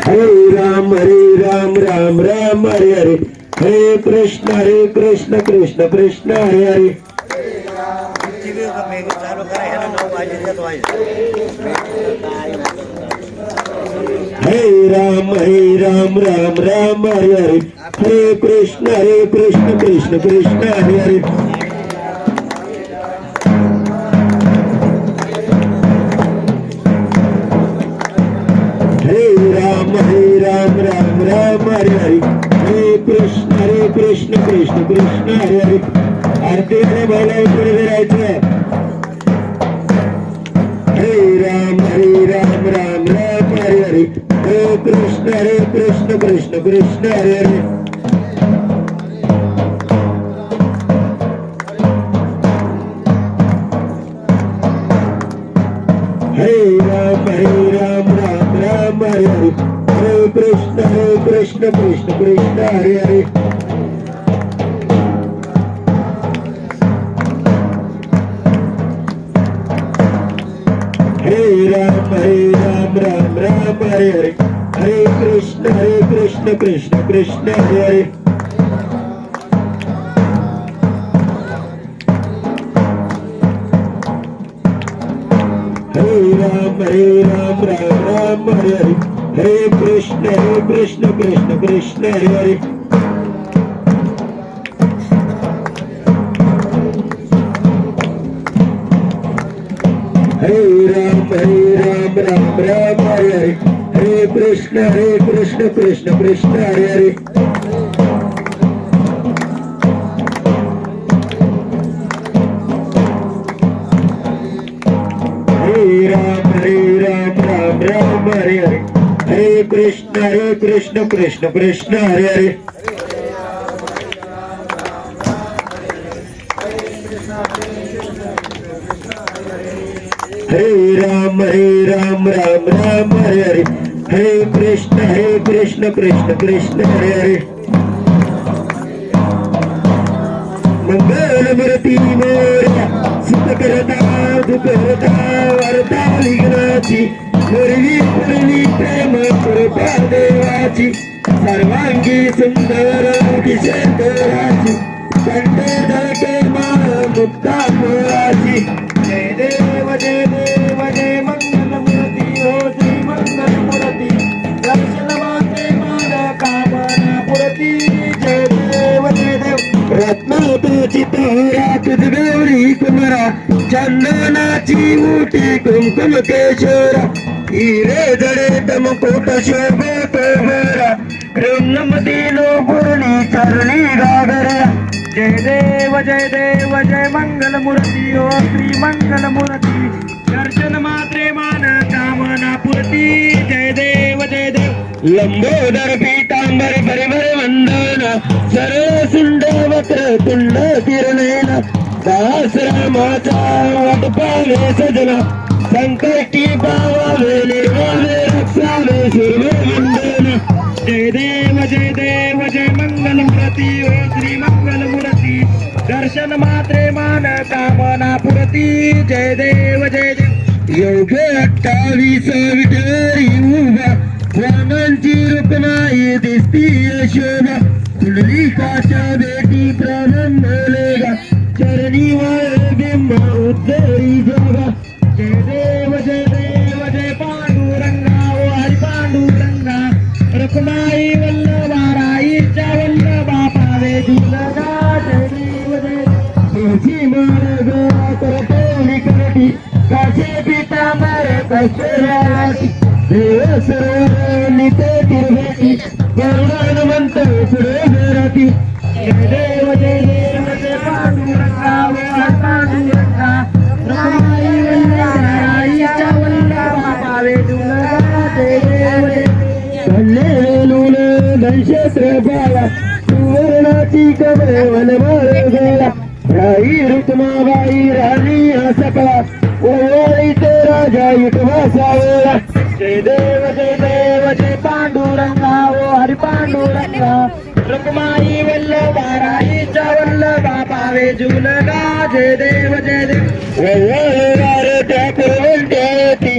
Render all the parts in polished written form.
हरे राम राम राम हरे हरे, हरे कृष्ण कृष्ण कृष्ण हरे हरे. हरे राम राम हरे हरे, हरे कृष्ण कृष्ण कृष्ण हरे हरे. हरे राम राम हरे हरे, हरे कृष्ण कृष्ण कृष्ण हरे हरे. आरती महिला पुढे फिरायचं. हरे राम राम हरे हरे, हरे कृष्ण कृष्ण कृष्ण हरे हरे. हरे राम राम हरे हरे, हरे कृष्ण कृष्ण हरे हरे. हरे राम राम हरे हरे, हरे कृष्ण कृष्ण कृष्ण हरे हरे. हरे राम राम हरे हरे, हरे कृष्ण कृष्ण कृष्ण हरे हरे. हरे राम राम हरे हरे, हरे कृष्ण कृष्ण कृष्ण हरे हरे. हरे राम राम हरे हरे, हरे कृष्ण कृष्ण कृष्ण हरे हरे. हरे राम राम हरे हरे, हरे कृष्ण कृष्ण कृष्ण हरे हरे. मंगल मूर्ती मोरया, सुख करता दुःख होता वार्ता विघ्नाची, पूर्वी प्रेम कृपा देवाची, सर्वांगी सुंदर किशोराची, कंठे धडके माळ मुक्ता मोराची. जय देव जय मंगल मूर्ती हो श्री मंगल मूर्ती, दर्शन माते मान कामना पुरती. जय देव रत्नाची तोरा तुझ गौरी कुमरा, चंदनाची उटी कुमकुम केशोरा, हिरे जडे मुकुट शोभत भरा, रंगमतीनो पूर्णी चरणी गागरा. जय देव जय मंगल मूर्ती ओ श्री मंगल मूर्ती, दर्शन मात्रे मान कामना पुरती. जय देव लंबोदर पीतांबर परिमल वंदन, सरळ सुंड वक्र तुंड किरणेन, सहस्रमाचा वाट पावे सजना, संकटी पावावे निर्वावे रक्षावे शिवे वंदन. जय देव जय मंगल मूर्ती ओ श्री मंगल मूर्ती, दर्शन मात्रे मान कामना पुरती. जय देव योग्य 28 विठरी उभा, वाणांची रुक्माई दिसती यशोदा, कुंडलिकाच्या भेटी प्रारंभलेगा, चरणी वाळे बिंब उद्धरी जोगा. जय देव जय पांडुरंगा ओ हरी पांडुरंगा, रुक्माई वल्लभाराईच्या वल्लभा पावे दिलगा. जय देव मार्ग करते करती, काशे पितांबर कशराची, देव सरोवर निते तिरवेती, गरुडानुमंत पुढे घराती. जय देव जय पांडुरंगा ओ पांडुरंगा, रुक्माई वल्लभाराईच्या वल्लभा पावे दिलगा. जय देव कल्लेलून धनशस्त्र बाळा, सुवर्णाची कमळे वनमाळ गोळा, राई रुक्माबाई राणी सकळा, ओवाळीचे राजा युटवा सावळा. जय देव जय पांडुरंगा ओ हरी पांडुरंगा, रुक्माई वल्लभाराईच्या वल्लभा पावे जुलगा. जय देव त्या पुरवंट्याती,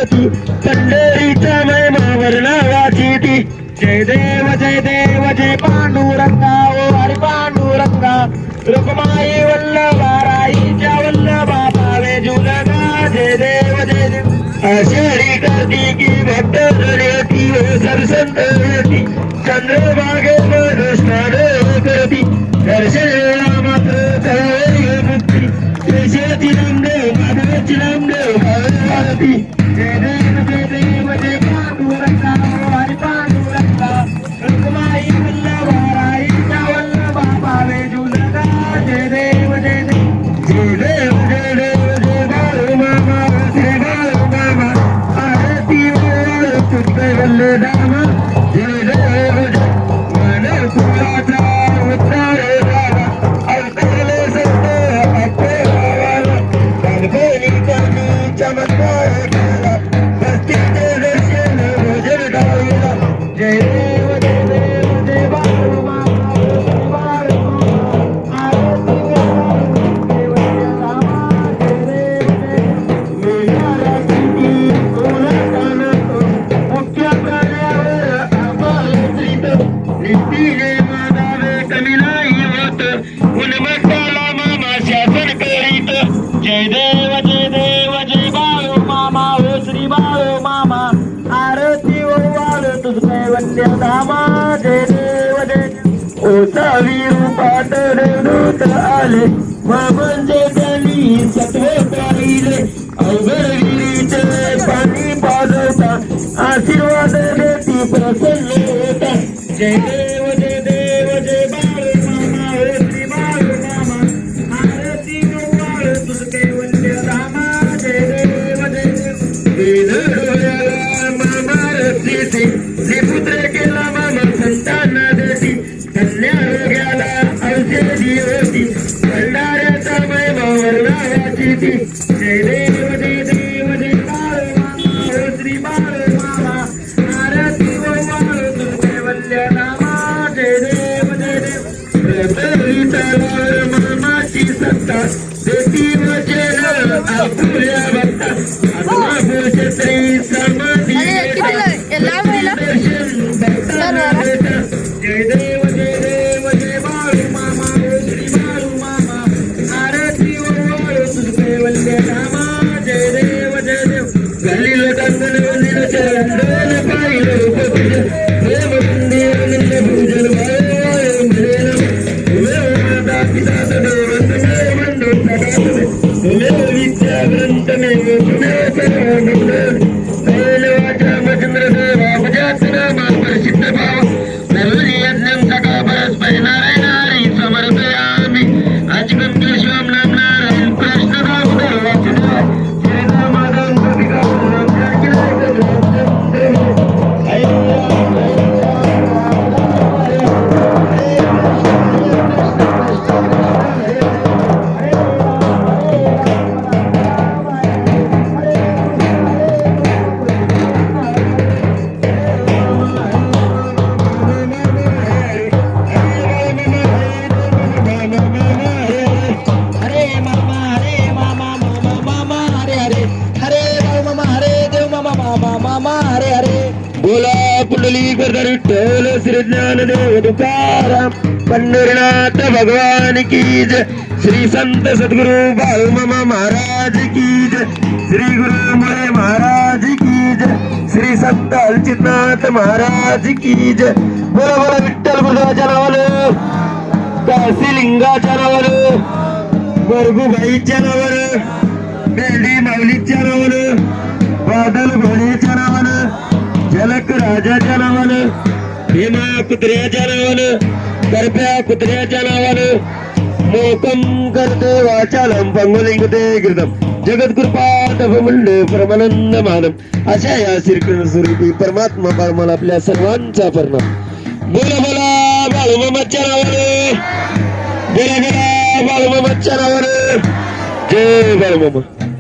होती पंढरीचा महिमा वर्णावाची ती जय देव जय पांडुरंगा ओ हरी पांडुरंगा रुक्माई वल्लभा राईच्या वल्लभा पावे झुलगा जय देव आषाढी कार्तिकी भक्त होती ओ सरसंत होती चंद्रभागे स्नान करती दर्शनाला मात्र करावे मुक्ती देशाची नामदेव माधवाची नामदेव भावती जय देव जय पांडुरंगा हरी पांडुरंगा रुक्माई वल्लभा राईच्या वल्लभा पावे झुलगा जय देव जय बाळू मामा श्री बाळू मामा आरती तुझे वल्ले दामा जय देव मन फुलाचा उद्धार झाला अवतरले संत आपले भावाला गणपती कमी चमत्कार केला भक्तीचे दर्शन भोजन डाळीला जय देव जय बाळू मामा श्री बाळू मामा आरती जय देव जय बाळू मामा ओ श्री बाळू मामा आरती ओवाळ तुझ कैवल्य धामा जय देव ओ सावी रूपात देवदूत आले मामांचे गणी सत्वे पाहिले अवघड विहिरीचे पाणी पाजवता आशीर्वाद देती प्रसन्न होता जय देव जय बाळू मामा ओ श्री बाळू मामा आरती ओवाळ तुझ कैवल्य धामा जय देव मामा रस्ती जे पुत्र केला मामा संतांना देती कन्या रोग्याला औषधी होती भंडाऱ्याचा महिमा वर्णावाची ती जय देव जय बाळू मामा ओ श्री बाळू मामा आरती ओवाळ तुझ कैवल्य धामा जय देव प्रतलीचा मामाची सत्ता देती वचन आपुल्या भक्ता आत्मा पुरुष श्री समाधी दर्शन भक्तांना देता जय देव जय बाळू मामा ओ श्री बाळू मामा आरती ओवाळ तुझ कैवल्य धामा जय देव गल्लीला कंगन वंदिल चरण डोल पाहिलं रूपपूजन प्रेम मंदिर निंद पूजन माता पिता तदेव तमेव बंधू सदा तमेव विद्या ग्रंथ में तमेव सर्वमंगल कैलवाचा मचंद्र देवा मजात नामा प्रसिद्ध भाव नरवरी यज्ञं सका परस्पर नारायण हरी समर्पयामि अचिकंत शिवम नाम नारायण कृष्ण दामोदर वासुदेव श्रीरामादान गोपिका नाम बोला पुंडली करता विठ्ठल श्री ज्ञानदेव तुकाराम पंढरीनाथ भगवान की जय श्री संत सद्गुरु बाळू मामा महाराज की जय श्री गुरु मुळे महाराज की जय श्री संत अलचितनाथ महाराज की जय बोला बोला विठ्ठल गुरुदेवाच्या नावानं काशी लिंगाच्या नावानं बरगुबाईच्या नावानं मेली माऊलीच्या नावानं बादल घोडीच्या नावानं झलक राजाच्या नावानं भीमा कुत्र्याच्या नावानं करप्या कुत्र्याच्या नावानं मोकम करदेवाच्या पंगुलिंगते गिरदम जगद्गुरुपाद भमुंड परमानंद मानम अशा या श्रीकृष्ण स्वरूपी परमात्मा परमाला आपल्या सर्वांचा परिणाम बोला बोला बाळूमामाच्या नावानं बोला बोला बाळूमामाच्या नावानं जय बाळूमामा.